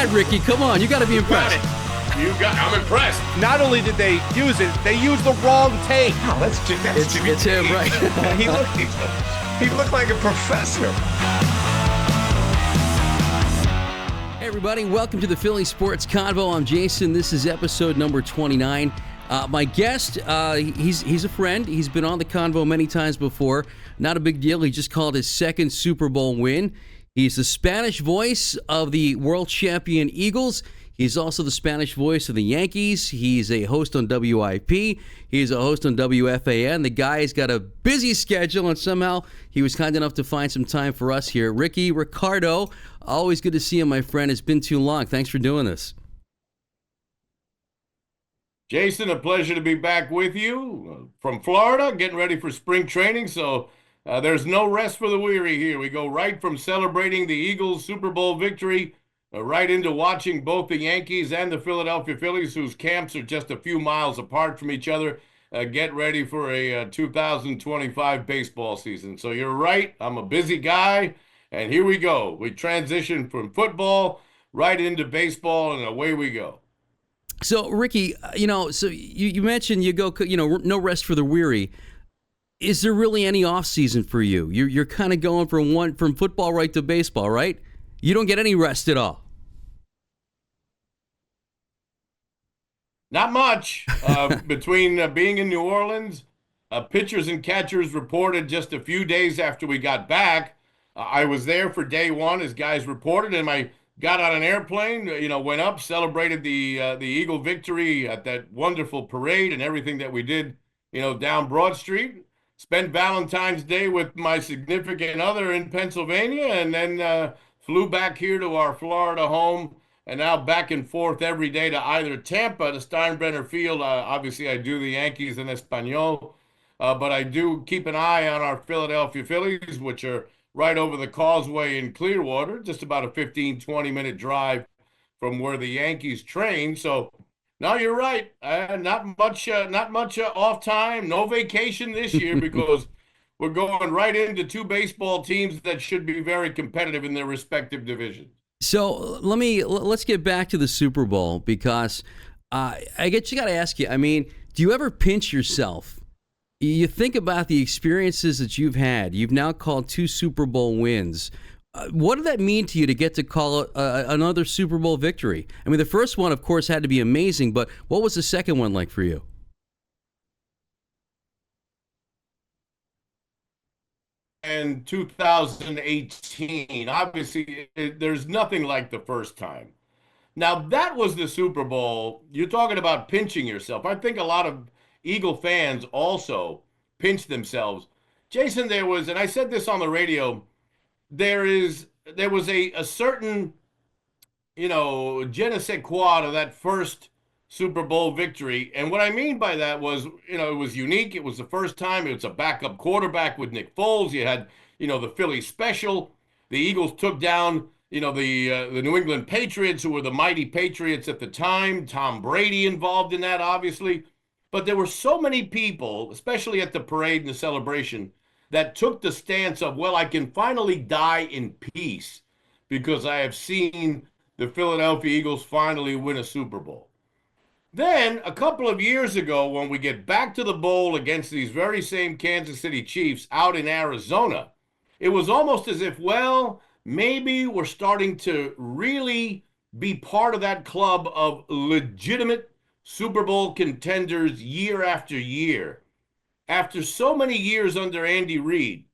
God, Ricky, come on. You got to be impressed. I'm impressed. Not only did they use it, they used the wrong tape. Oh, It's him, right? he looked like a professor. Hey, everybody. Welcome to the Philly Sports Convo. I'm Jason. This is episode number 29. My guest, he's a friend. He's been on the Convo many times before. Not a big deal. He just called his second Super Bowl win. He's the Spanish voice of the world champion Eagles. He's also the Spanish voice of the Yankees. He's a host on WIP. He's a host on WFAN. The guy's got a busy schedule, and somehow he was kind enough to find some time for us here. Rickie Ricardo, always good to see you, my friend. It's been too long. Thanks for doing this. Jason, a pleasure to be back with you from Florida, getting ready for spring training. So there's no rest for the weary here. We go right from celebrating the Eagles' Super Bowl victory right into watching both the Yankees and the Philadelphia Phillies, whose camps are just a few miles apart from each other, get ready for a 2025 baseball season. So you're right. I'm a busy guy. And here we go. We transition from football right into baseball, and away we go. So, Ricky, so you mentioned you go, no rest for the weary. Is there really any off season for you? You're kind of going from football right to baseball, right? You don't get any rest at all. Not much. Between being in New Orleans, pitchers and catchers reported just a few days after we got back. I was there for day one, as guys reported, and I got on an airplane, went up, celebrated the Eagle victory at that wonderful parade and everything that we did, down Broad Street. Spent Valentine's Day with my significant other in Pennsylvania, and then flew back here to our Florida home, and now back and forth every day to either Tampa, to Steinbrenner Field. Obviously, I do the Yankees in Espanol, but I do keep an eye on our Philadelphia Phillies, which are right over the causeway in Clearwater, just about a 15, 20-minute drive from where the Yankees train. So, no, you're right. Not much off time, no vacation this year because we're going right into two baseball teams that should be very competitive in their respective divisions. So let's get back to the Super Bowl, because I guess you got to ask you. I mean, do you ever pinch yourself? You think about the experiences that you've had. You've now called 2 Super Bowl wins. What did that mean to you to get to call another Super Bowl victory? I mean, the first one, of course, had to be amazing, but what was the second one like for you? In 2018, obviously, there's nothing like the first time. Now, that was the Super Bowl. You're talking about pinching yourself. I think a lot of Eagle fans also pinch themselves. Jason, there was, and I said this on the radio, there was a certain, je ne sais quoi to that first Super Bowl victory. And what I mean by that was, it was unique. It was the first time. It was a backup quarterback with Nick Foles. You had, the Philly special. The Eagles took down, the New England Patriots, who were the mighty Patriots at the time. Tom Brady involved in that, obviously. But there were so many people, especially at the parade and the celebration, that took the stance of, well, I can finally die in peace because I have seen the Philadelphia Eagles finally win a Super Bowl. Then, a couple of years ago, when we get back to the bowl against these very same Kansas City Chiefs out in Arizona, it was almost as if, well, maybe we're starting to really be part of that club of legitimate Super Bowl contenders year after year. After so many years under Andy Reid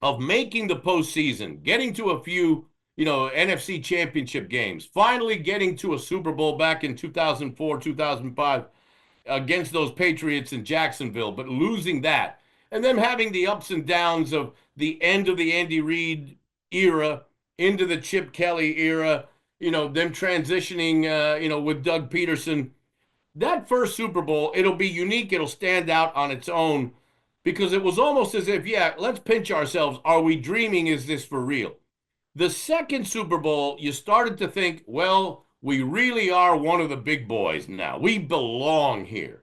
of making the postseason, getting to a few, NFC championship games, finally getting to a Super Bowl back in 2004, 2005 against those Patriots in Jacksonville, but losing that, and then having the ups and downs of the end of the Andy Reid era into the Chip Kelly era, them transitioning, with Doug Peterson. That first Super Bowl, it'll be unique. It'll stand out on its own because it was almost as if, let's pinch ourselves. Are we dreaming? Is this for real? The second Super Bowl, you started to think, well, we really are one of the big boys now. We belong here.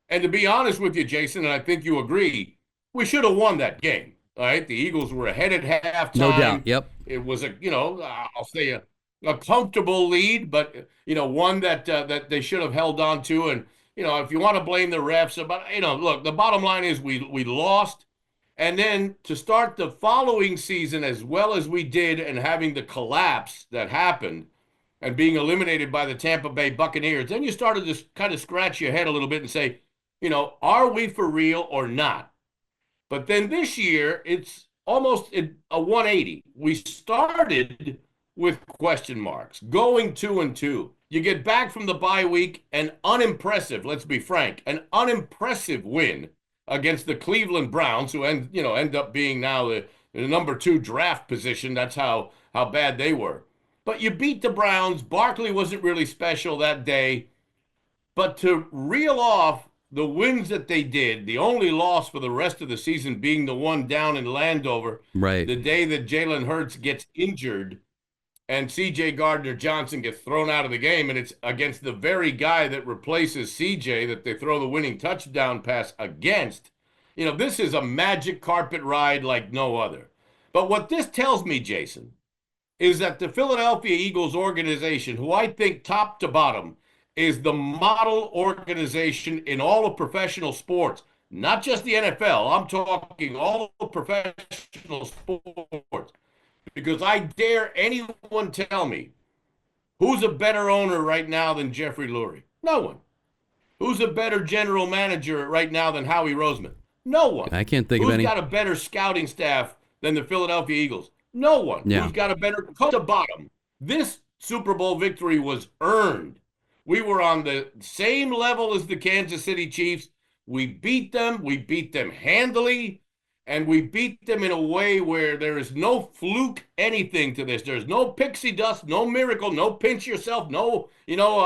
And to be honest with you, Jason, and I think you agree, we should have won that game. All right, the Eagles were ahead at halftime. No doubt. Yep. It was I'll say a comfortable lead, but one that they should have held on to. And if you want to blame the refs, but look, the bottom line is we lost, and then to start the following season as well as we did, and having the collapse that happened, and being eliminated by the Tampa Bay Buccaneers, then you started to kind of scratch your head a little bit and say, are we for real or not? But then this year, it's almost a 180. We started with question marks, going 2-2. You get back from the bye week, an unimpressive, let's be frank, an unimpressive win against the Cleveland Browns, who end up being now the number 2 draft position. That's how bad they were. But you beat the Browns. Barkley wasn't really special that day. But to reel off the wins that they did, the only loss for the rest of the season being the one down in Landover, right, the day that Jalen Hurts gets injured and C.J. Gardner-Johnson gets thrown out of the game, and it's against the very guy that replaces C.J. that they throw the winning touchdown pass against. This is a magic carpet ride like no other. But what this tells me, Jason, is that the Philadelphia Eagles organization, who I think top to bottom is the model organization in all of professional sports, not just the NFL. I'm talking all of professional sports. Because I dare anyone tell me who's a better owner right now than Jeffrey Lurie? No one. Who's a better general manager right now than Howie Roseman? No one. I can't think of any. Who's got a better scouting staff than the Philadelphia Eagles? No one. Yeah. Who's got a better top to bottom? This Super Bowl victory was earned. We were on the same level as the Kansas City Chiefs. We beat them. We beat them handily. And we beat them in a way where there is no fluke anything to this. There's no pixie dust, no miracle, no pinch yourself, no,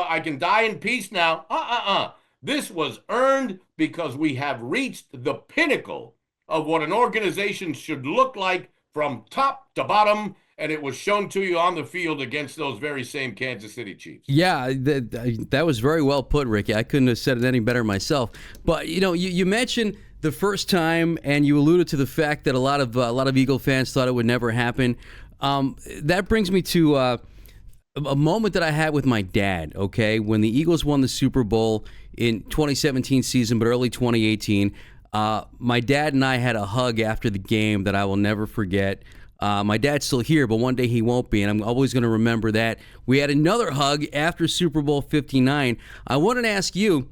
I can die in peace now. This was earned because we have reached the pinnacle of what an organization should look like from top to bottom, and it was shown to you on the field against those very same Kansas City Chiefs. Yeah, that was very well put, Ricky. I couldn't have said it any better myself. But, you mentioned the first time, and you alluded to the fact that a lot of Eagle fans thought it would never happen. That brings me to a moment that I had with my dad, okay, when the Eagles won the Super Bowl in 2017 season, but early 2018. My dad and I had a hug after the game that I will never forget. My dad's still here, but one day he won't be, and I'm always going to remember that. We had another hug after Super Bowl 59. I wanted to ask you,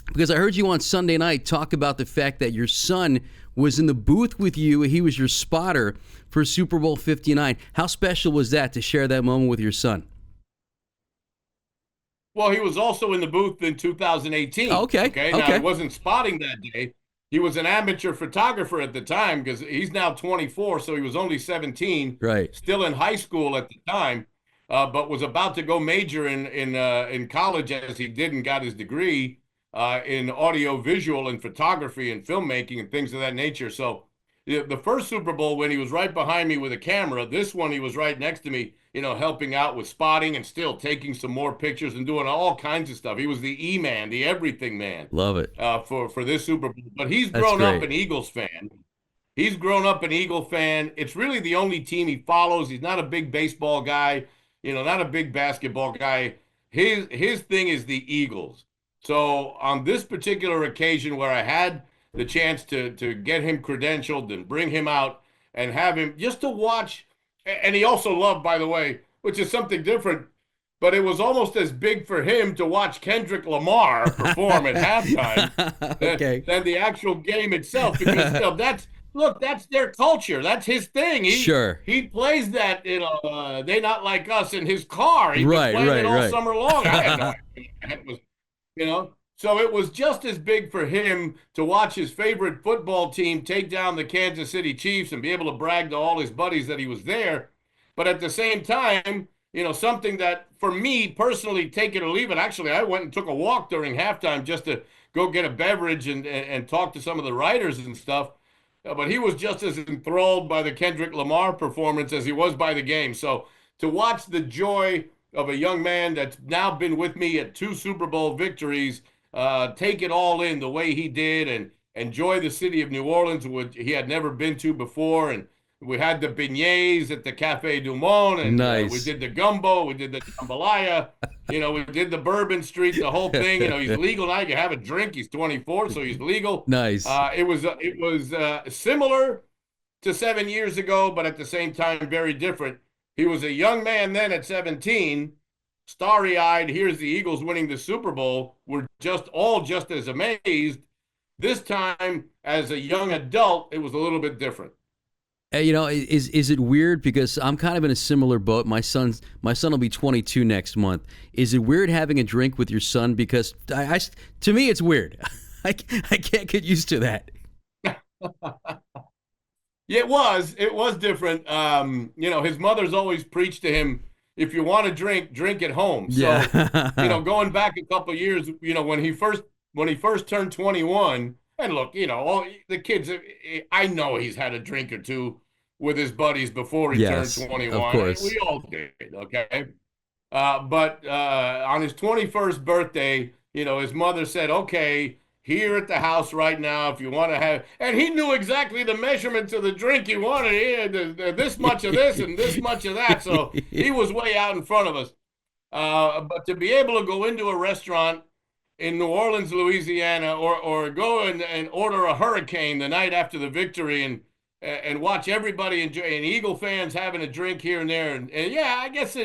because I heard you on Sunday night talk about the fact that your son was in the booth with you. He was your spotter for Super Bowl 59. How special was that to share that moment with your son? Well, he was also in the booth in 2018. Okay. Now, he wasn't spotting that day. He was an amateur photographer at the time because he's now 24, so he was only 17. Right. Still in high school at the time, but was about to go major in college as he did and got his degree in audio, visual, and photography and filmmaking and things of that nature. So the first Super Bowl, when he was right behind me with a camera, this one he was right next to me, helping out with spotting and still taking some more pictures and doing all kinds of stuff. He was the E-man, the everything man. Love it. For this Super Bowl. But he's grown up an Eagles fan. He's grown up an Eagle fan. It's really the only team he follows. He's not a big baseball guy, not a big basketball guy. His thing is the Eagles. So on this particular occasion where I had the chance to get him credentialed and bring him out and have him just to watch, and he also loved, by the way, which is something different, but it was almost as big for him to watch Kendrick Lamar perform at halftime than the actual game itself, because that's their culture. That's his thing. He plays that, They Not Like Us in his car. He was playing it all summer long. I had no idea. It was, so it was just as big for him to watch his favorite football team take down the Kansas City Chiefs and be able to brag to all his buddies that he was there. But at the same time, something that for me personally, take it or leave it. Actually, I went and took a walk during halftime just to go get a beverage and talk to some of the writers and stuff. But he was just as enthralled by the Kendrick Lamar performance as he was by the game. So to watch the joy of a young man that's now been with me at 2 Super Bowl victories, take it all in the way he did and enjoy the city of New Orleans, which he had never been to before, and We had the beignets at the Cafe Du Monde, and we Nice. did the gumbo, we did the jambalaya, we did the Bourbon Street, the whole thing. He's legal now. You can have a drink. He's 24, so he's legal. Nice. It was similar to 7 years ago, but at the same time, very different. He was a young man then at 17, starry-eyed. Here's the Eagles winning the Super Bowl. We're just as amazed. This time, as a young adult, it was a little bit different. Is it weird, because I'm kind of in a similar boat. My son will be 22 next month. Is it weird having a drink with your son? Because to me, it's weird. I can't get used to that. It was different. His mother's always preached to him, if you want to drink at home. So, Yeah. going back a couple of years, when he first turned 21, and look, all the kids, I know he's had a drink or two with his buddies before he Yes, turned 21. of course. We all did, okay? But on his 21st birthday, his mother said, okay, here at the house right now, if you want to have, and he knew exactly the measurements of the drink he wanted. He had this much of this and this much of that. So he was way out in front of us. But to be able to go into a restaurant in New Orleans, Louisiana, or go and order a hurricane the night after the victory and watch everybody enjoy, and Eagle fans having a drink here and there. And yeah, I guess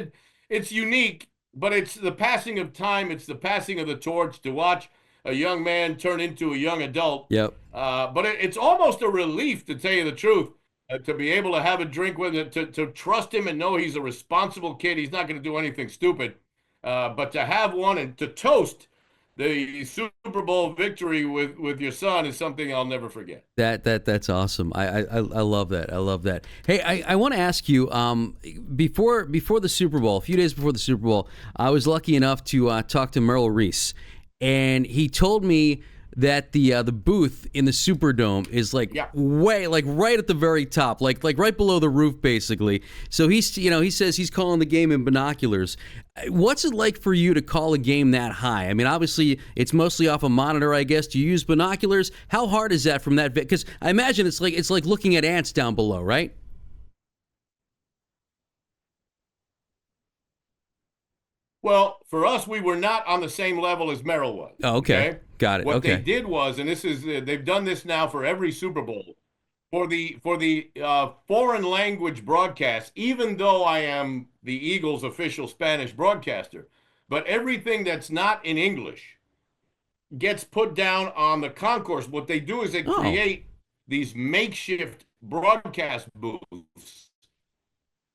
it's unique, but it's the passing of time. It's the passing of the torch to watch a young man turn into a young adult. Yep. But it's almost a relief, to tell you the truth, to be able to have a drink with him, to trust him and know he's a responsible kid. He's not going to do anything stupid. But to have one and to toast the Super Bowl victory with your son is something I'll never forget. That's awesome. I love that. I love that. Hey, I want to ask you, before the Super Bowl, a few days before the Super Bowl, I was lucky enough to talk to Merrill Reese, and he told me that the booth in the Superdome is way right at the very top, like right below the roof, basically. So he says he's calling the game in binoculars. What's it like for you to call a game that high? I mean, obviously it's mostly off a monitor, I guess. Do you use binoculars? How hard is that from that? Because I imagine it's like looking at ants down below, right? Well, for us, we were not on the same level as Merrill was. Oh, okay. Got it. What Okay. they did was, and this is they've done this now for every Super Bowl, for the foreign language broadcast. Even though I am the Eagles' official Spanish broadcaster, but everything that's not in English gets put down on the concourse. What they do is they create these makeshift broadcast booths.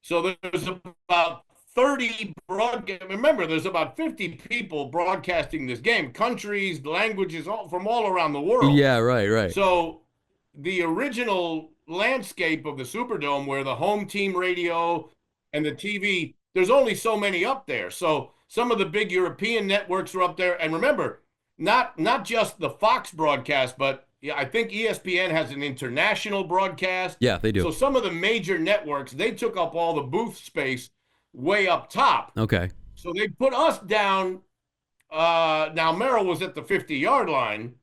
So there's about 30 remember, there's about 50 people broadcasting this game, countries, languages, from all around the world. Yeah, right. So the original landscape of the Superdome, where the home team radio and the TV, there's only so many up there. So some of the big European networks are up there. And remember, not just the Fox broadcast, but I think ESPN has an international broadcast. Yeah, they do. So some of the major networks, they took up all the booth space way up top. Okay. So they put us down. Now Merrill was at the 50-yard line.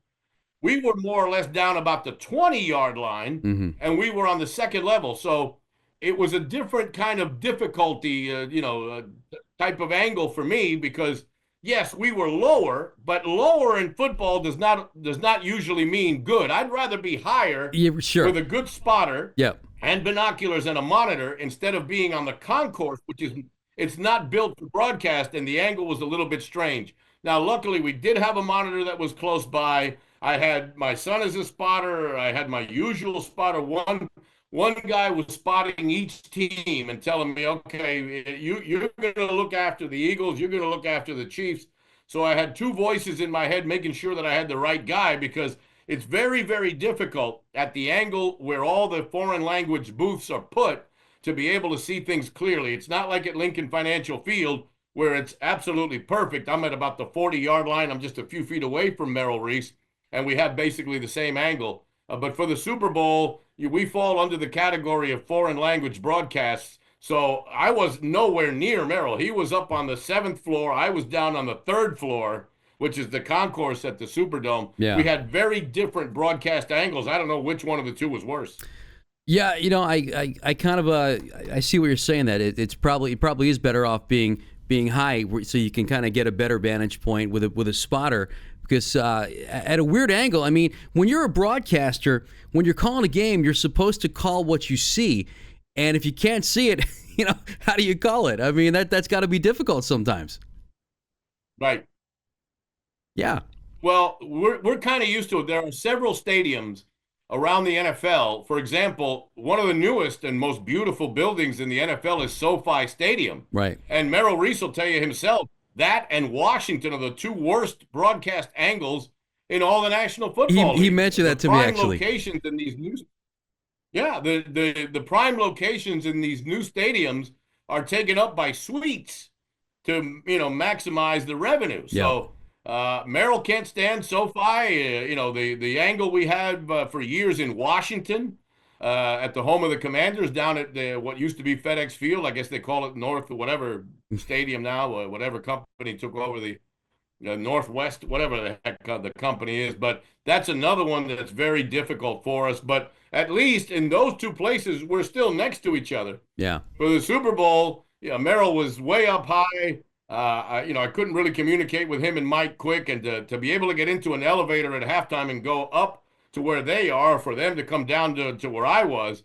We were more or less down about the 20-yard line, and we were on the second level. So it was a different kind of difficulty, type of angle for me, because yes, we were lower, but lower in football does not usually mean good. I'd rather be higher with a good spotter. Yep. And binoculars and a monitor, instead of being on the concourse, it's not built for broadcast, and the angle was a little bit strange. Now, luckily, we did have a monitor that was close by. I had my son as a spotter. I had my usual spotter. One guy was spotting each team and telling me, okay, you're going to look after the Eagles. You're going to look after the Chiefs. So I had two voices in my head making sure that I had the right guy, because it's very, very difficult at the angle where all the foreign language booths are put to be able to see things clearly. It's not like at Lincoln Financial Field, where it's absolutely perfect. I'm at about the 40-yard line. I'm just a few feet away from Merrill Reese, and we have basically the same angle. But for the Super Bowl, we fall under the category of foreign language broadcasts. So I was nowhere near Merrill. He was up on the 7th floor. I was down on the 3rd floor, which is the concourse at the Superdome. Yeah. We had very different broadcast angles. I don't know which one of the two was worse. Yeah, I kind of I see what you're saying, that it probably is better off being high, so you can kind of get a better vantage point with a spotter, because at a weird angle. I mean, when you're a broadcaster, when you're calling a game, you're supposed to call what you see, and if you can't see it, how do you call it? I mean, that's got to be difficult sometimes. Right. Yeah. Well, we're kind of used to it. There are several stadiums around the NFL. For example, one of the newest and most beautiful buildings in the NFL is SoFi Stadium. Right. And Merrill Reese will tell you himself that and Washington are the two worst broadcast angles in all the National Football He League. mentioned that to me, actually. Locations in these new, yeah, the prime locations in these new stadiums are taken up by suites to maximize the revenue. Yeah. So Merrill can't stand SoFi. The angle we had for years in Washington at the home of the Commanders down at what used to be FedEx Field. I guess they call it North or whatever stadium now. Whatever company took over the Northwest, whatever the heck the company is. But that's another one that's very difficult for us. But at least in those two places, we're still next to each other. Yeah. For the Super Bowl, Merrill was way up high. I couldn't really communicate with him and Mike quick, and to be able to get into an elevator at halftime and go up to where they are, for them to come down to where I was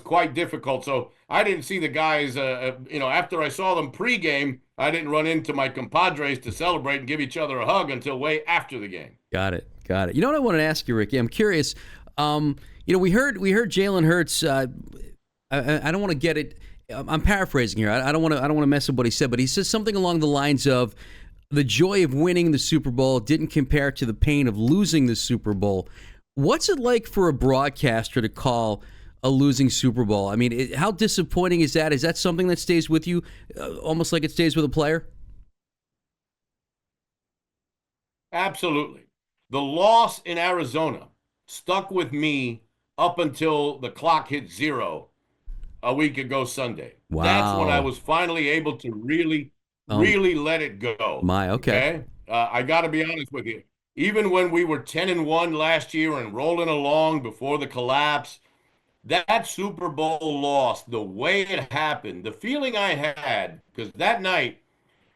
quite difficult. So I didn't see the guys, after I saw them pregame, I didn't run into my compadres to celebrate and give each other a hug until way after the game. Got it. You know what I wanted to ask you, Ricky? I'm curious. We heard Jalen Hurts. I don't want to get it. I'm paraphrasing here. I don't want to mess up what he said, but he says something along the lines of, the joy of winning the Super Bowl didn't compare to the pain of losing the Super Bowl. What's it like for a broadcaster to call a losing Super Bowl? I mean, how disappointing is that? Is that something that stays with you, almost like it stays with a player? Absolutely. The loss in Arizona stuck with me up until the clock hit zero a week ago Sunday. Wow. That's when I was finally able to really let it go. Okay. I got to be honest with you. Even when we were 10-1 last year and rolling along before the collapse, that Super Bowl loss, the way it happened, the feeling I had, because that night,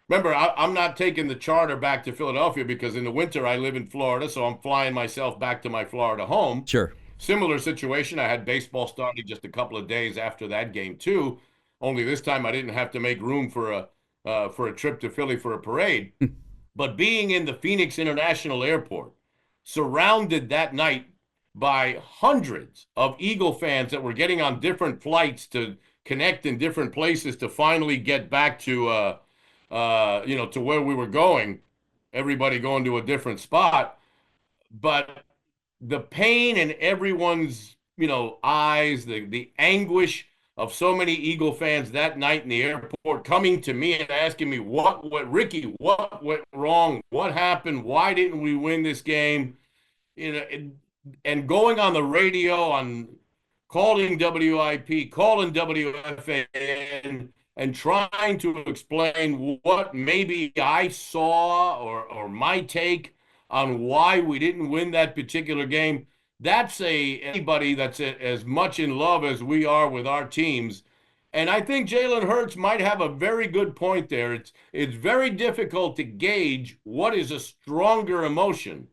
remember, I'm not taking the charter back to Philadelphia because in the winter I live in Florida, so I'm flying myself back to my Florida home. Sure. Similar situation. I had baseball starting just a couple of days after that game too. Only this time I didn't have to make room for a trip to Philly for a parade. But being in the Phoenix International Airport, surrounded that night by hundreds of Eagle fans that were getting on different flights to connect in different places to finally get back to to where we were going. Everybody going to a different spot, but the pain in everyone's, eyes, the anguish of so many Eagle fans that night in the airport coming to me and asking me, Ricky, what went wrong? What happened? Why didn't we win this game? And going on the radio, on calling WIP, calling WFAN, and trying to explain what maybe I saw or my take on why we didn't win that particular game. That's anybody that's as much in love as we are with our teams. And I think Jalen Hurts might have a very good point there. It's very difficult to gauge what is a stronger emotion,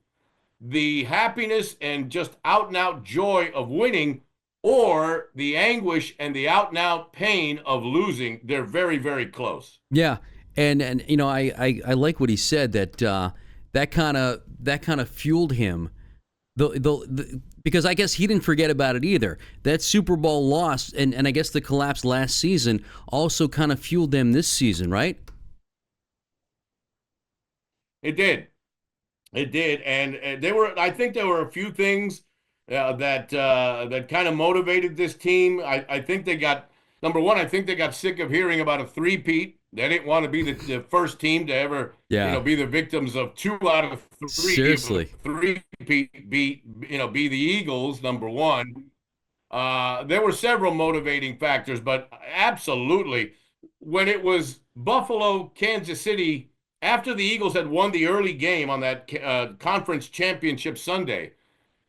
the happiness and just out and out joy of winning, or the anguish and the out and out pain of losing. They're very, very close. Yeah. And I like what he said, that kind of fueled him, because I guess he didn't forget about it either. That Super Bowl loss and I guess the collapse last season also kind of fueled them this season, right? It did, and I think there were a few things that kind of motivated this team. I think they got, number one, I think they got sick of hearing about a three-peat. They didn't want to be the first team to ever, be the victims of 2 out of 3. Seriously. Three-peat be the Eagles, number one. There were several motivating factors, but absolutely, when it was Buffalo, Kansas City, after the Eagles had won the early game on that conference championship Sunday,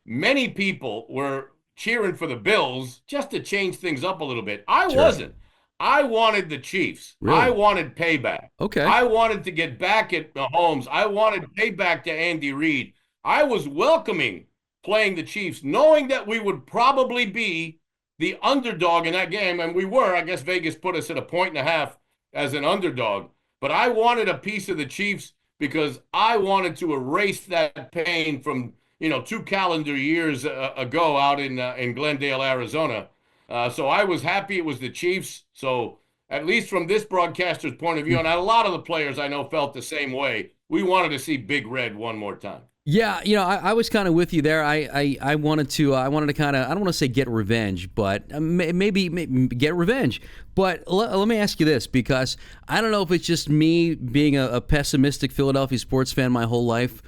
many people were cheering for the Bills just to change things up a little bit. I Sure. wasn't. I wanted the Chiefs. Really? I wanted payback. Okay. I wanted to get back at Mahomes. I wanted payback to Andy Reid. I was welcoming playing the Chiefs, knowing that we would probably be the underdog in that game, and we were. I guess Vegas put us at 1.5 as an underdog. But I wanted a piece of the Chiefs because I wanted to erase that pain from 2 calendar years ago out in Glendale, Arizona. So I was happy it was the Chiefs. So at least from this broadcaster's point of view, and a lot of the players I know felt the same way. We wanted to see Big Red one more time. Yeah, I was kind of with you there. I wanted to kind of, I don't want to say get revenge, but maybe get revenge. But let me ask you this, because I don't know if it's just me being a pessimistic Philadelphia sports fan my whole life.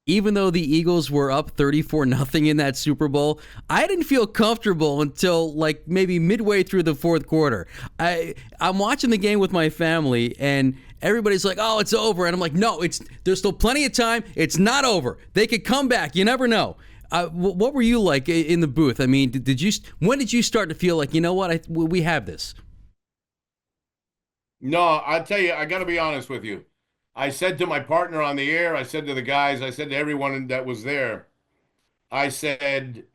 Even though the Eagles were up 34-0 in that Super Bowl, I didn't feel comfortable until like maybe midway through the fourth quarter. I'm watching the game with my family, and everybody's like, "Oh, it's over," and I'm like, "No, there's still plenty of time. It's not over. They could come back. You never know." What were you like in the booth? I mean, when did you start to feel like, you know what, we have this? No, I tell you, I got to be honest with you. I said to my partner on the air, I said to the guys, I said to everyone that was there, I said,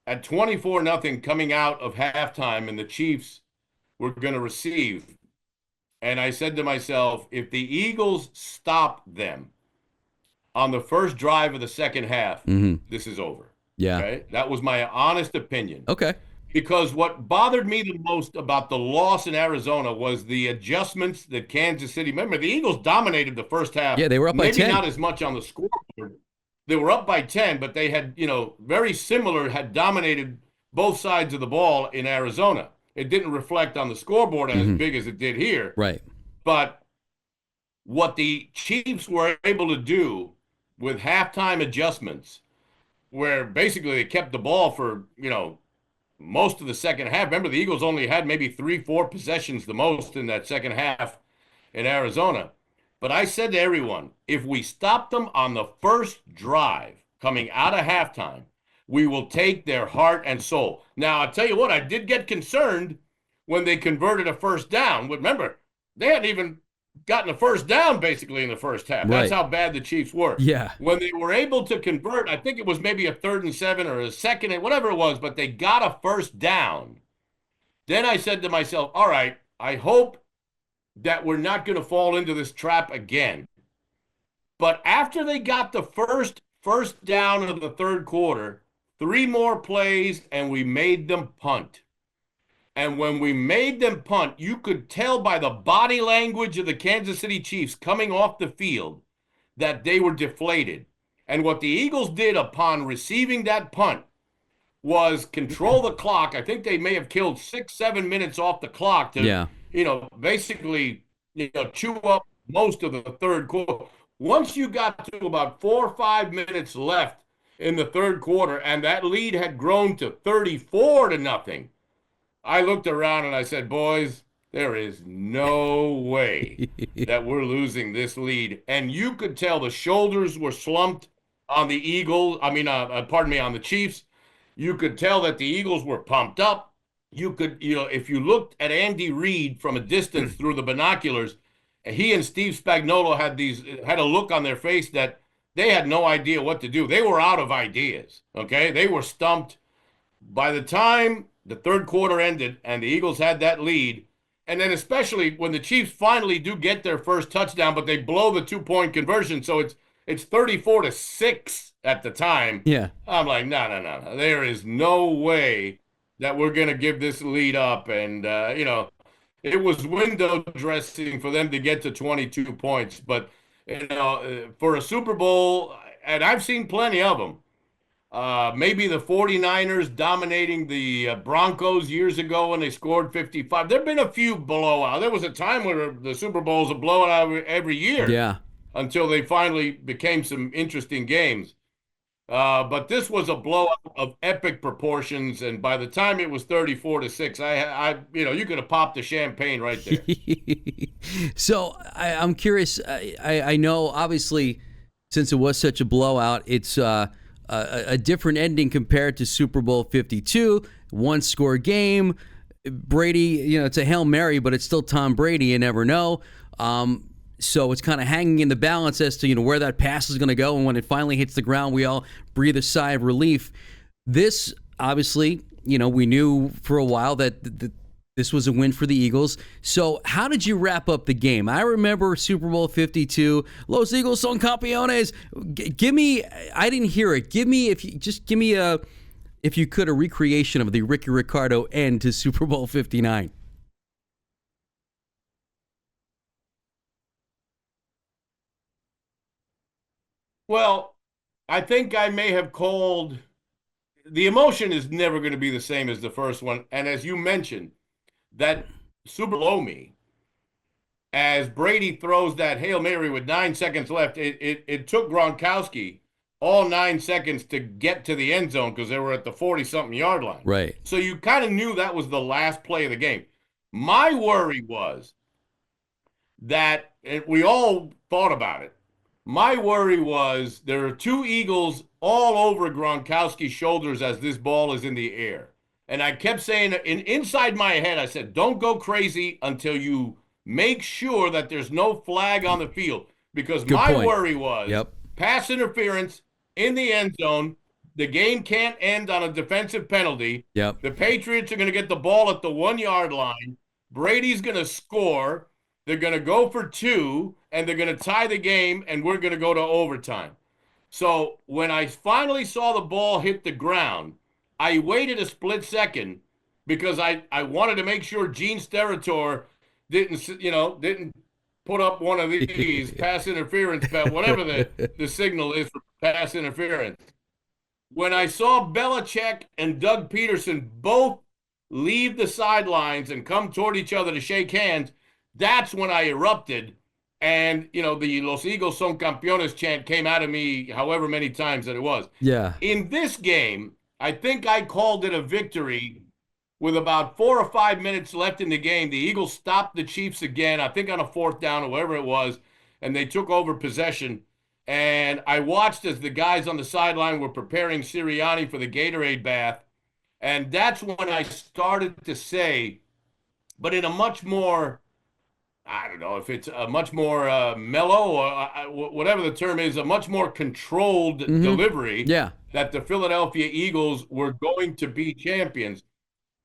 at 24-0 coming out of halftime and the Chiefs were going to receive. And I said to myself, if the Eagles stop them on the first drive of the second half, this is over. Yeah. Okay? That was my honest opinion. Okay. Because what bothered me the most about the loss in Arizona was the adjustments that Kansas City. Remember, the Eagles dominated the first half. Yeah, they were up by 10. Maybe not as much on the scoreboard. They were up by 10, but they had, very similar, had dominated both sides of the ball in Arizona. It didn't reflect on the scoreboard as big as it did here. Right. But what the Chiefs were able to do with halftime adjustments, where basically they kept the ball for, most of the second half. Remember, the Eagles only had maybe 3-4 possessions the most in that second half in Arizona. But I said to everyone, if we stop them on the first drive coming out of halftime, we will take their heart and soul. Now, I'll tell you what, I did get concerned when they converted a first down. Remember, they hadn't even gotten a first down basically in the first half. Right. That's how bad the Chiefs were. Yeah. When they were able to convert, I think it was maybe a 3rd and 7 or a 2nd and whatever it was, but they got a first down. Then I said to myself, all right, I hope that we're not going to fall into this trap again. But after they got the first down of the third quarter, 3 more plays and we made them punt. And when we made them punt, you could tell by the body language of the Kansas City Chiefs coming off the field that they were deflated. And what the Eagles did upon receiving that punt was control the clock. I think they may have killed 6-7 minutes off the clock to, basically, chew up most of the third quarter. Once you got to about 4 or 5 minutes left in the third quarter, and that lead had grown to 34-0, I looked around and I said, boys, there is no way that we're losing this lead. And you could tell the shoulders were slumped on the Eagles. On the Chiefs. You could tell that the Eagles were pumped up. You could, if you looked at Andy Reid from a distance through the binoculars, he and Steve Spagnuolo had a look on their face that they had no idea what to do. They were out of ideas. Okay. They were stumped. By the time the third quarter ended and the Eagles had that lead, and then especially when the Chiefs finally do get their first touchdown, but they blow the 2-point conversion, so it's 34-6 at the time. Yeah. I'm like, no. There is no way that we're going to give this lead up. And, it was window dressing for them to get to 22 points. But, for a Super Bowl, and I've seen plenty of them, maybe the 49ers dominating the Broncos years ago when they scored 55. There have been a few blowouts. There was a time where the Super Bowl's a blowout every year. Yeah. Until they finally became some interesting games. But this was a blowout of epic proportions, and by the time it was 34-6, you could have popped the champagne right there. So I'm curious. I know, obviously, since it was such a blowout, it's a different ending compared to Super Bowl 52, one-score game. Brady, it's a Hail Mary, but it's still Tom Brady. You never know. So it's kind of hanging in the balance as to where that pass is going to go. And when it finally hits the ground, we all breathe a sigh of relief. This, obviously, we knew for a while that this was a win for the Eagles. So how did you wrap up the game? I remember Super Bowl 52. Los Eagles son campeones. Give me, I didn't hear it. Give me, if you could, a recreation of the Rickie Ricardo end to Super Bowl 59. Well, I think I may have called. The emotion is never going to be the same as the first one. And as you mentioned, that Super Bowl me, as Brady throws that Hail Mary with 9 seconds left, it took Gronkowski all 9 seconds to get to the end zone because they were at the 40-something yard line. Right. So you kind of knew that was the last play of the game. My worry was that, we all thought about it, my worry was there are two Eagles all over Gronkowski's shoulders as this ball is in the air. And I kept saying, inside my head, I said, don't go crazy until you make sure that there's no flag on the field. Because Good my point. worry was Yep. pass interference in the end zone. The game can't end on a defensive penalty. Yep. The Patriots are going to get the ball at the 1 yard line. Brady's going to score. They're going to go for two, and they're going to tie the game, and we're going to go to overtime. So when I finally saw the ball hit the ground, I waited a split second because I wanted to make sure Gene Steratore didn't put up one of these pass interference, whatever the signal is for pass interference. When I saw Belichick and Doug Peterson both leave the sidelines and come toward each other to shake hands, that's when I erupted. And, the Los Eagles son campeones chant came out of me however many times that it was. Yeah. In this game, I think I called it a victory with about 4 or 5 minutes left in the game. The Eagles stopped the Chiefs again, I think on a fourth down or whatever it was, and they took over possession. And I watched as the guys on the sideline were preparing Sirianni for the Gatorade bath. And that's when I started to say, but in a much more, I don't know if it's a much more mellow or whatever the term is, a much more controlled delivery, Yeah. that the Philadelphia Eagles were going to be champions.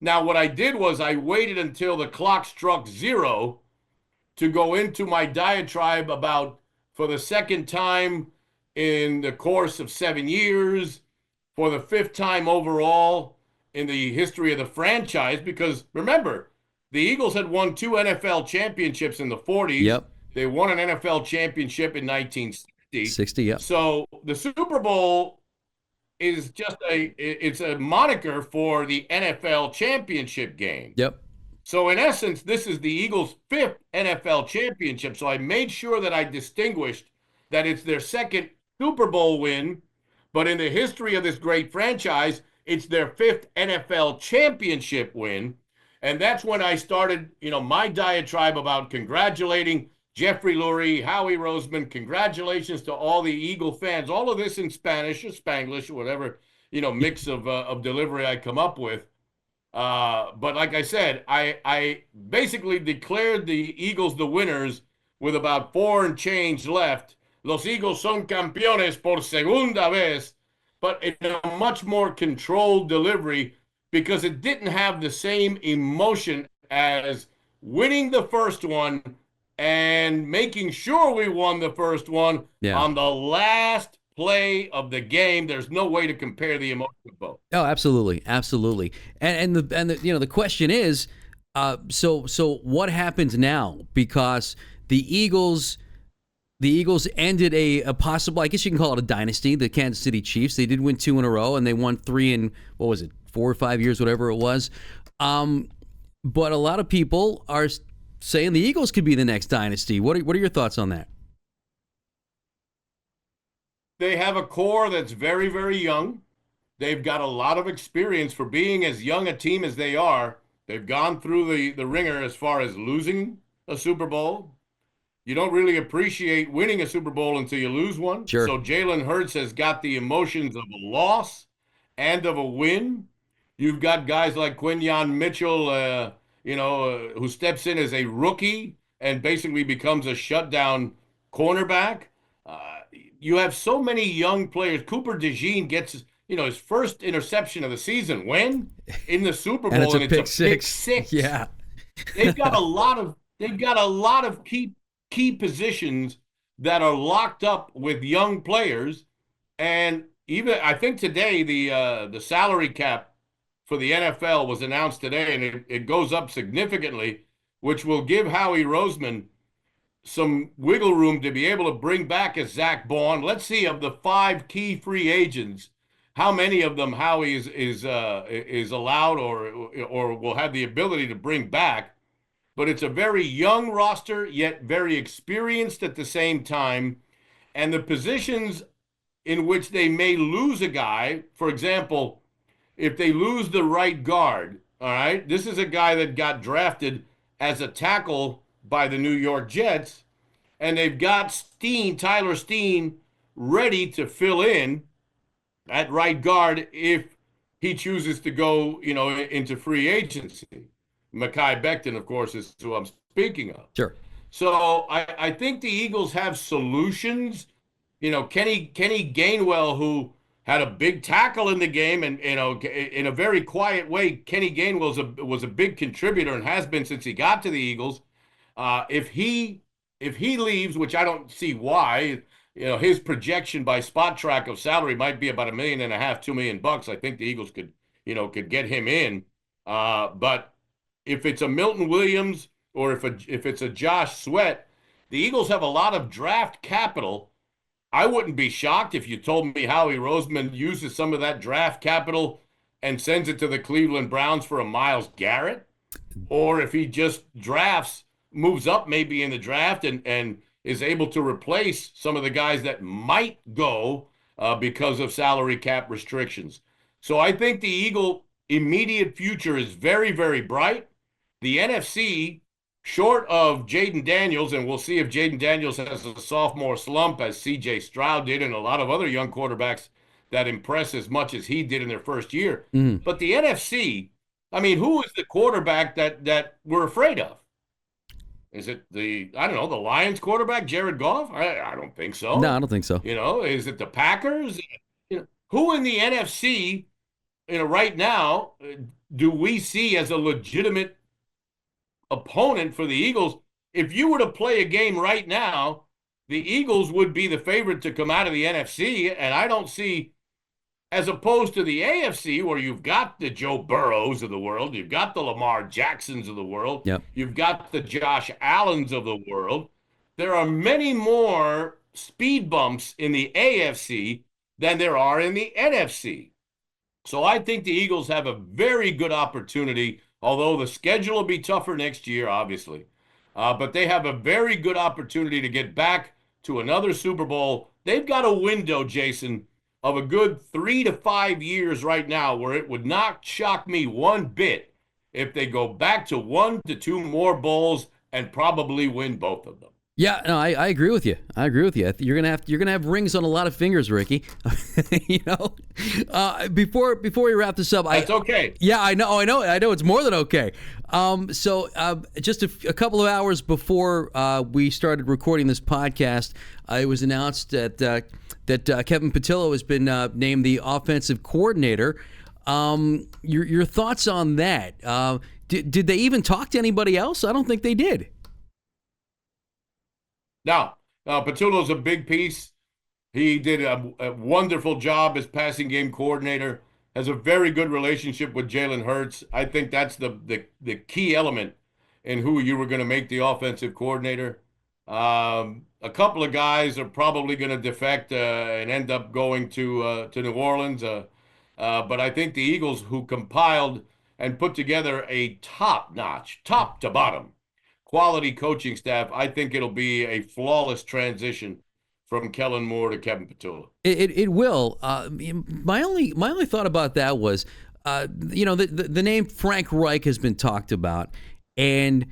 Now, what I did was I waited until the clock struck 0 to go into my diatribe about, for the second time in the course of 7 years, for the 5th time overall in the history of the franchise, because remember, the Eagles had won 2 NFL championships in the 40s. Yep. They won an NFL championship in 1960. 60, yep. So the Super Bowl is just it's a moniker for the NFL championship game. Yep. So in essence, this is the Eagles' 5th NFL championship. So I made sure that I distinguished that it's their 2nd Super Bowl win, but in the history of this great franchise, it's their 5th NFL championship win. And that's when I started, my diatribe about congratulating Jeffrey Lurie, Howie Roseman. Congratulations to all the Eagle fans. All of this in Spanish or Spanglish or whatever, mix of delivery I come up with. But like I said, I basically declared the Eagles the winners with about 4 and change left. Los Eagles son campeones por segunda vez, but in a much more controlled delivery, because it didn't have the same emotion as winning the first one and making sure we won the first one on the last play of the game. There's no way to compare the emotion of both. Oh, absolutely, absolutely. And the question is, so what happens now? Because the Eagles ended a possible, I guess you can call it a dynasty, the Kansas City Chiefs. They did win 2 in a row, and they won 3 in, 4 or 5 years, whatever it was. But a lot of people are saying the Eagles could be the next dynasty. What are your thoughts on that? They have a core that's very, very young. They've got a lot of experience for being as young a team as they are. They've gone through the ringer as far as losing a Super Bowl. you don't really appreciate winning a Super Bowl until you lose one. Sure. So Jalen Hurts has got the emotions of a loss and of a win. You've got guys like Quinyon Mitchell, who steps in as a rookie and basically becomes a shutdown cornerback. You have so many young players. Cooper DeJean gets, his first interception of the season. When? In the Super Bowl, And it's a and pick it's a pick six. six. Yeah. They've got a lot of key positions that are locked up with young players, and even I think today the salary cap for the NFL was announced today, and it goes up significantly, which will give Howie Roseman some wiggle room to be able to bring back a Zach Bond. Let's see, of the 5 key free agents, how many of them Howie is allowed or will have the ability to bring back. But it's a very young roster, yet very experienced at the same time. And the positions in which they may lose a guy, for example, if they lose the right guard, all right, this is a guy that got drafted as a tackle by the New York Jets, and they've got Tyler Steen, ready to fill in at right guard if he chooses to go, into free agency. Mekhi Becton, of course, is who I'm speaking of. Sure. So I think the Eagles have solutions. Kenny Gainwell, who had a big tackle in the game, and in a very quiet way, Kenny Gainwell was a big contributor and has been since he got to the Eagles. If he leaves, which I don't see why, his projection by Spot Track of salary might be about $1.5 million, $2 million. I think the Eagles could get him in. But if it's a Milton Williams or if it's a Josh Sweat, the Eagles have a lot of draft capital. I wouldn't be shocked if you told me Howie Roseman uses some of that draft capital and sends it to the Cleveland Browns for a Myles Garrett, or if he just moves up maybe in the draft and is able to replace some of the guys that might go because of salary cap restrictions. So I think the Eagle immediate future is very, very bright. The NFC, short of Jaden Daniels, and we'll see if Jaden Daniels has a sophomore slump as C.J. Stroud did and a lot of other young quarterbacks that impress as much as he did in their first year. Mm. But the NFC, I mean, who is the quarterback that we're afraid of? Is it the Lions quarterback, Jared Goff? I don't think so. No, I don't think so. Is it the Packers? Who in the NFC, right now, do we see as a legitimate opponent for the Eagles? If you were to play a game right now, the Eagles would be the favorite to come out of the NFC, and I don't see, as opposed to the AFC, where you've got the Joe Burrows of the world, you've got the Lamar Jacksons of the world, Yep. You've got the Josh Allens of the world. There are many more speed bumps in the AFC than there are in the NFC. So I think the Eagles have a very good opportunity, although the schedule will be tougher next year, obviously. But they have a very good opportunity to get back to another Super Bowl. They've got a window, Jason, of a good 3 to 5 years right now where it would not shock me one bit if they go back to 1 to 2 more bowls and probably win both of them. Yeah, no, I agree with you. I agree with you. You're gonna have rings on a lot of fingers, Ricky. Before we wrap this up, That's okay. Yeah, I know. It's more than okay. So just a couple of hours before we started recording this podcast, it was announced that Kevin Patullo has been named the offensive coordinator. Your thoughts on that? Did they even talk to anybody else? I don't think they did. No, Patullo's a big piece. He did a wonderful job as passing game coordinator, has a very good relationship with Jalen Hurts. I think that's the key element in who you were going to make the offensive coordinator. A couple of guys are probably going to defect and end up going to New Orleans. But I think the Eagles, who compiled and put together a top-notch, top to bottom, quality coaching staff, I think it'll be a flawless transition from Kellen Moore to Kevin Patullo. It will. My only thought about that was, the name Frank Reich has been talked about, and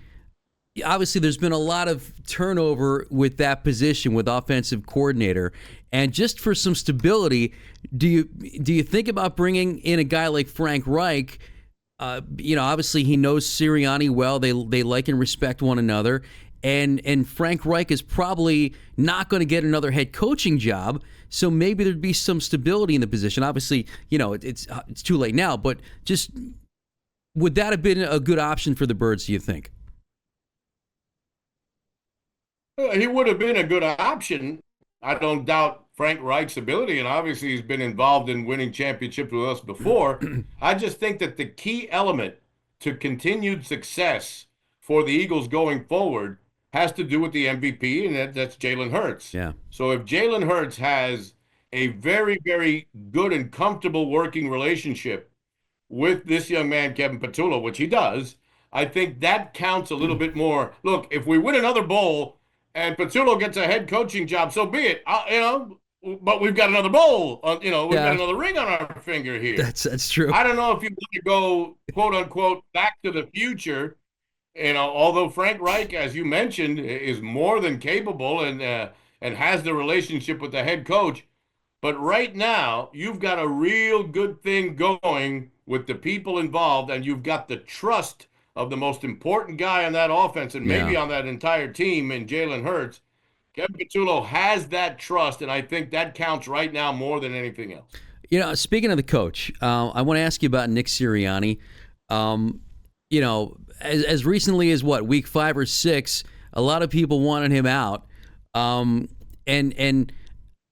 obviously there's been a lot of turnover with that position with offensive coordinator, and just for some stability, do you think about bringing in a guy like Frank Reich? Obviously he knows Sirianni well. They like and respect one another, and Frank Reich is probably not going to get another head coaching job. So maybe there'd be some stability in the position. Obviously, it's too late now, but just would that have been a good option for the Birds, do you think? He would have been a good option. I don't doubt Frank Reich's ability, and obviously he's been involved in winning championships with us before. I just think that the key element to continued success for the Eagles going forward has to do with the MVP, and that's Jalen Hurts. Yeah. So if Jalen Hurts has a very, very good and comfortable working relationship with this young man, Kevin Patullo, which he does, I think that counts a little bit more. Look, if we win another bowl and Patullo gets a head coaching job, so be it. But we've got another bowl. We've got another ring on our finger here. That's true. I don't know if you want to go, quote unquote, back to the future. Although Frank Reich, as you mentioned, is more than capable and has the relationship with the head coach. But right now, you've got a real good thing going with the people involved, and you've got the trust of the most important guy on that offense and maybe on that entire team in Jalen Hurts. Kevin Patullo has that trust, and I think that counts right now more than anything else. Speaking of the coach, I want to ask you about Nick Sirianni. As recently as week 5 or 6, a lot of people wanted him out. And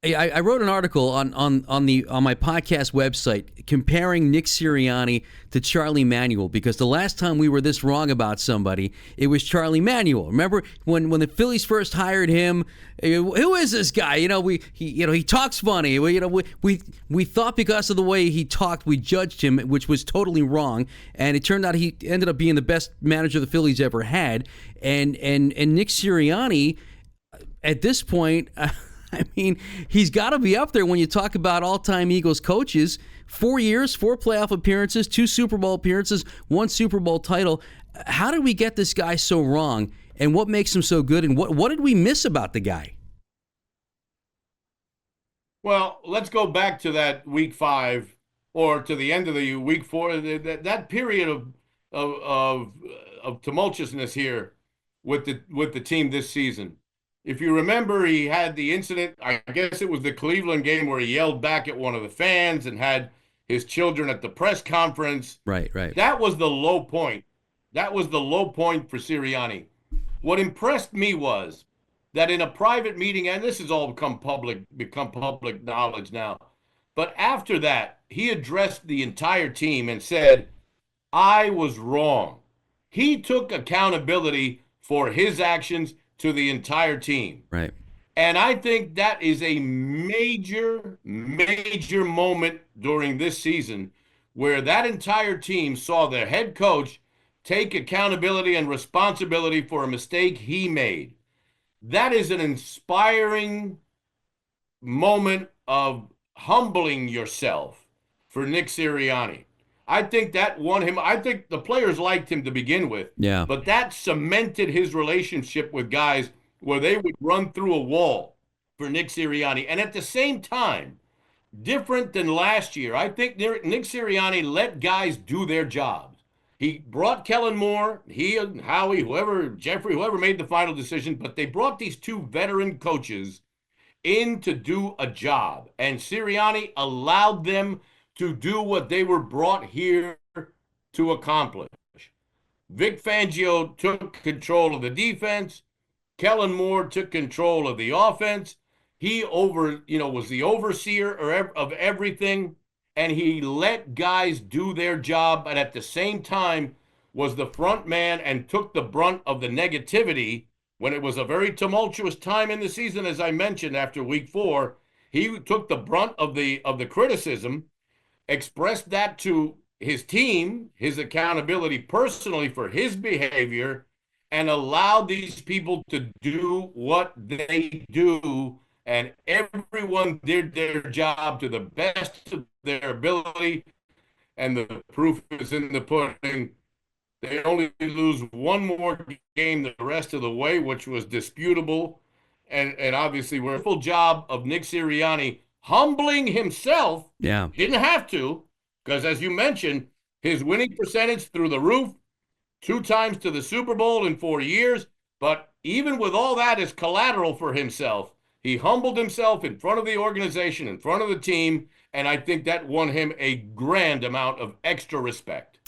I wrote an article on my podcast website comparing Nick Sirianni to Charlie Manuel, because the last time we were this wrong about somebody, it was Charlie Manuel. Remember when the Phillies first hired him? Who is this guy? He talks funny. We thought because of the way he talked, we judged him, which was totally wrong. And it turned out he ended up being the best manager the Phillies ever had. And Nick Sirianni, at this point. I mean, he's got to be up there when you talk about all-time Eagles coaches. 4 years, 4 playoff appearances, 2 Super Bowl appearances, 1 Super Bowl title. How did we get this guy so wrong, and what makes him so good, and what did we miss about the guy? Well, let's go back to that week 5 or to the end of the week 4. That period of tumultuousness here with the team this season. If you remember, he had the incident, I guess it was the Cleveland game, where he yelled back at one of the fans and had his children at the press conference. Right. That was the low point. That was the low point for Sirianni. What impressed me was that in a private meeting, and this has all become public knowledge now, but after that, he addressed the entire team and said, I was wrong. He took accountability for his actions to the entire team. Right. And I think that is a major, major moment during this season where that entire team saw their head coach take accountability and responsibility for a mistake he made. That is an inspiring moment of humbling yourself for Nick Sirianni. I think that won him. I think the players liked him to begin with. Yeah. But that cemented his relationship with guys where they would run through a wall for Nick Sirianni. And at the same time, different than last year, I think Nick Sirianni let guys do their jobs. He brought Kellen Moore, he and Howie, Jeffrey, whoever made the final decision, but they brought these 2 veteran coaches in to do a job. And Sirianni allowed them to do what they were brought here to accomplish. Vic Fangio took control of the defense. Kellen Moore took control of the offense. He was the overseer of everything, and he let guys do their job, but at the same time was the front man and took the brunt of the negativity when it was a very tumultuous time in the season, as I mentioned, after week 4. He took the brunt of the criticism, expressed that to his team, his accountability personally for his behavior, and allowed these people to do what they do. And everyone did their job to the best of their ability. And the proof is in the pudding. They only lose one more game the rest of the way, which was disputable. And obviously, we're a full job of Nick Sirianni humbling himself. Yeah. Didn't have to, because as you mentioned, his winning percentage through the roof, 2 times to the Super Bowl in 4 years. But even with all that as collateral for himself, he humbled himself in front of the organization, in front of the team, and I think that won him a grand amount of extra respect.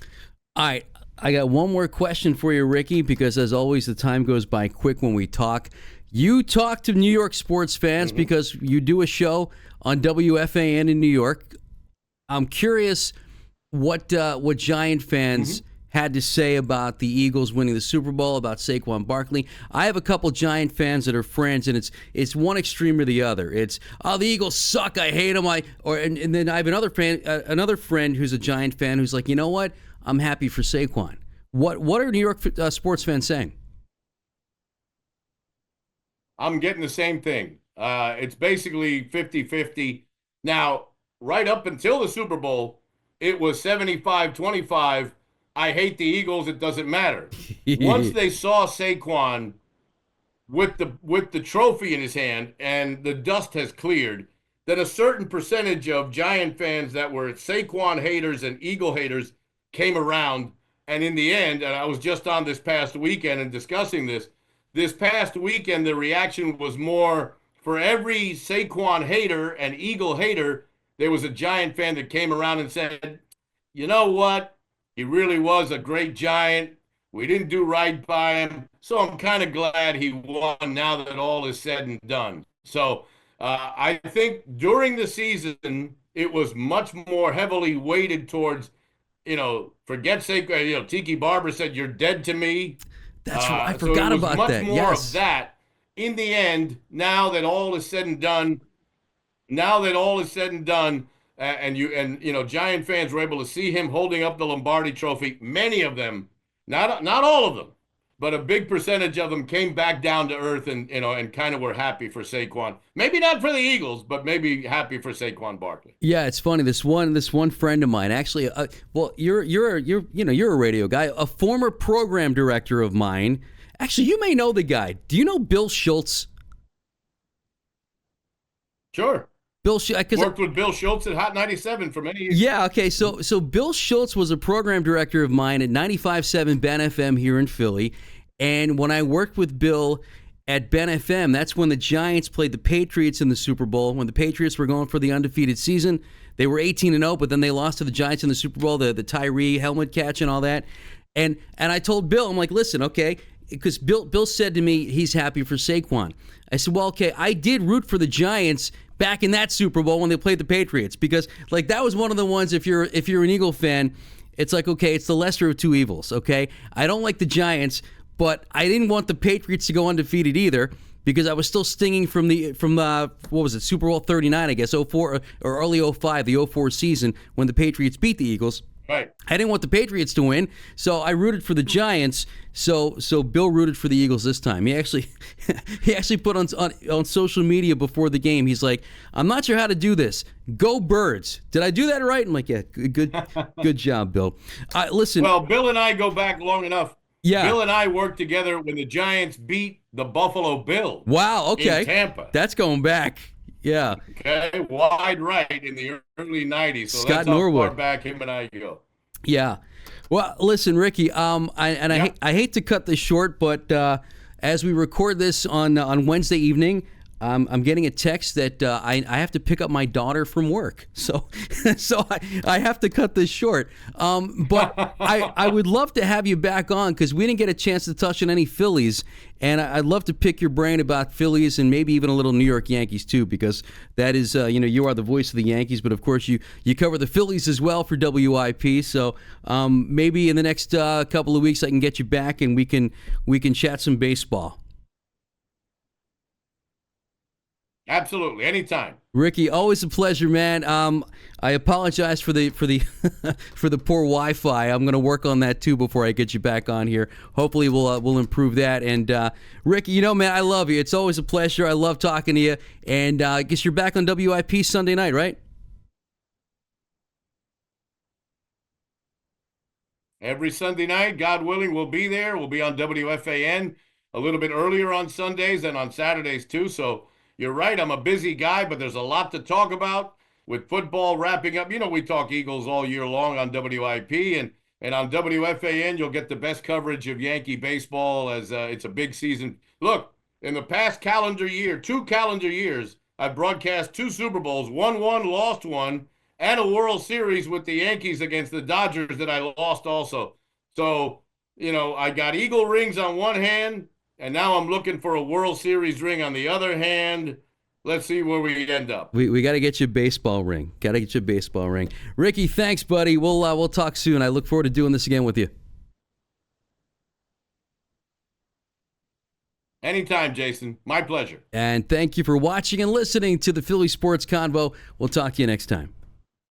All right. I got one more question for you, Ricky, because as always, the time goes by quick when we talk. You talk to New York sports fans because you do a show on WFAN in New York. I'm curious what Giant fans had to say about the Eagles winning the Super Bowl, about Saquon Barkley. I have a couple Giant fans that are friends, and it's one extreme or the other. It's, oh, the Eagles suck, I hate them. And then I have another friend who's a Giant fan who's like, you know what? I'm happy for Saquon. What are New York sports fans saying? I'm getting the same thing. It's basically 50-50. Now, right up until the Super Bowl, it was 75-25. I hate the Eagles. It doesn't matter. Once they saw Saquon with the trophy in his hand and the dust has cleared, then a certain percentage of Giant fans that were Saquon haters and Eagle haters came around. And in the end, and I was just on this past weekend and discussing this past weekend, the reaction was more for every Saquon hater and Eagle hater, there was a Giant fan that came around and said, you know what? He really was a great Giant. We didn't do right by him. So I'm kind of glad he won now that all is said and done. So I think during the season, it was much more heavily weighted towards, forget Saquon. Tiki Barber said, you're dead to me. That's right. I forgot about that. So it was much more Yes. of that. In the end, now that all is said and done, and Giant fans were able to see him holding up the Lombardi Trophy. Many of them, not all of them, but a big percentage of them came back down to earth and kind of were happy for Saquon. Maybe not for the Eagles, but maybe happy for Saquon Barkley. Yeah, it's funny. This one friend of mine, actually, you're a radio guy, a former program director of mine. Actually, you may know the guy. Do you know Bill Schultz? Sure. Bill Schultz worked with Bill Schultz at Hot 97 for many years. Yeah, okay. So Bill Schultz was a program director of mine at 95.7 Ben FM here in Philly. And when I worked with Bill at Ben FM, that's when the Giants played the Patriots in the Super Bowl. When the Patriots were going for the undefeated season, they were 18-0, but then they lost to the Giants in the Super Bowl, the Tyree helmet catch and all that. And I told Bill, I'm like, listen, okay, because Bill said to me he's happy for Saquon. I said, well, okay, I did root for the Giants back in that Super Bowl when they played the Patriots, because like that was one of the ones, if you're an Eagle fan, it's like, okay, it's the lesser of two evils, okay? I don't like the Giants, but I didn't want the Patriots to go undefeated either, because I was still stinging from what was it, Super Bowl 39, I guess, 04 or early 05, the 04 season when the Patriots beat the Eagles. Right. I didn't want the Patriots to win, so I rooted for the Giants. So Bill rooted for the Eagles this time. He actually put on social media before the game. He's like, "I'm not sure how to do this. Go Birds." Did I do that right? I'm like, "Yeah, good job, Bill." Listen. Well, Bill and I go back long enough. Yeah. Bill and I worked together when the Giants beat the Buffalo Bills. Wow. Okay. In Tampa. That's going back. Yeah. Okay, wide right in the early 90s. So Scott that's how Norwood. far back him and I go. Yeah. Well, listen, Ricky, I hate to cut this short, but as we record this on Wednesday evening, I'm getting a text that I have to pick up my daughter from work. So I have to cut this short. But I would love to have you back on, because we didn't get a chance to touch on any Phillies. And I'd love to pick your brain about Phillies and maybe even a little New York Yankees too, because that is, you are the voice of the Yankees, but of course you cover the Phillies as well for WIP. So maybe in the next couple of weeks I can get you back and we can chat some baseball. Absolutely, anytime. Ricky, always a pleasure, man. I apologize for the for the poor Wi-Fi. I'm going to work on that too before I get you back on here. Hopefully, we'll improve that. And Ricky, man, I love you. It's always a pleasure. I love talking to you. And I guess you're back on WIP Sunday night, right? Every Sunday night, God willing, we'll be there. We'll be on WFAN a little bit earlier on Sundays and on Saturdays too. So you're right. I'm a busy guy, but there's a lot to talk about with football wrapping up. You know, we talk Eagles all year long on WIP, and on WFAN, you'll get the best coverage of Yankee baseball as it's a big season. Look, in the past calendar year, 2 calendar years, I've broadcast 2 Super Bowls, won one, lost one, and a World Series with the Yankees against the Dodgers that I lost also. So, you know, I got Eagle rings on one hand, and now I'm looking for a World Series ring on the other hand. Let's see where we end up. We got to get you a baseball ring. Got to get you a baseball ring. Rickie, thanks, buddy. We'll talk soon. I look forward to doing this again with you. Anytime, Jason. My pleasure. And thank you for watching and listening to the Philly Sports Convo. We'll talk to you next time.